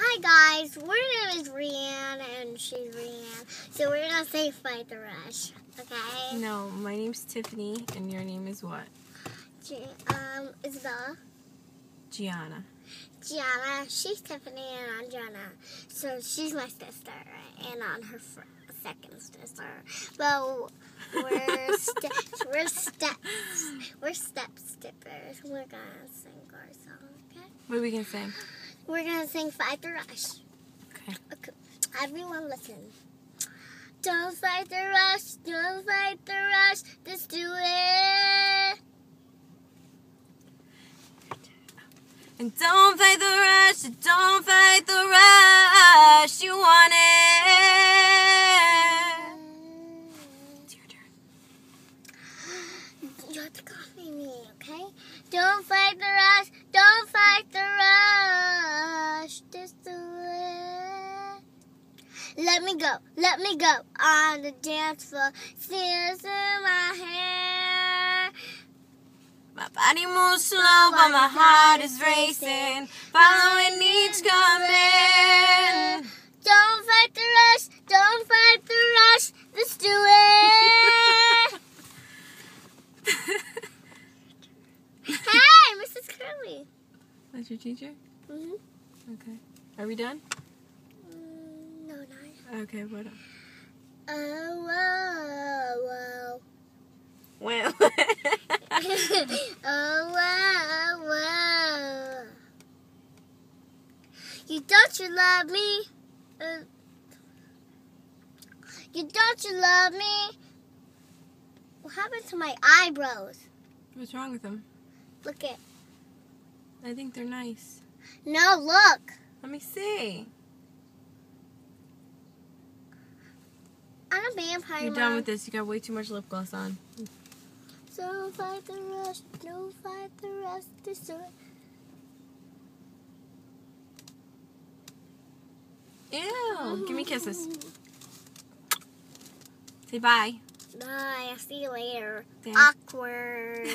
Hi guys, our name is Rianne and she's Rianne. So we're gonna say Fight the Rush, okay? No, my name's Tiffany and your name is what? Isabella. Gianna. Gianna, she's Tiffany and I'm Gianna. So she's my sister, right? And I'm her second sister. But we're step skippers. We're gonna sing our song, okay? What are we gonna sing? We're gonna sing Fight the Rush. Okay. Everyone listen. Don't fight the rush, don't fight the rush, just do it. And don't fight the rush, don't fight the rush, you want it. It's your turn. You have to copy me, okay? Don't fight the rush, don't fight the rush, just do it. Let me go on the dance floor, tears in my hair. My body moves slow, but my heart is racing, following each command. Don't fight the rush, don't fight the rush, let's do it. Hey, Mrs. Curly. That's your teacher? Mm-hmm. Okay. Are we done? No, not. Okay, what else? Oh, whoa, whoa. Well. Oh, whoa, whoa. You thought you loved me? You thought you loved me? What happened to my eyebrows? What's wrong with them? Look it. I think they're nice. No, look. Let me see. I'm a vampire. You're done with this. You got way too much lip gloss on. Don't fight the rush. Don't fight the rush. This way. Ew. Give me kisses. Say bye. Bye. I'll see you later. Thanks. Awkward.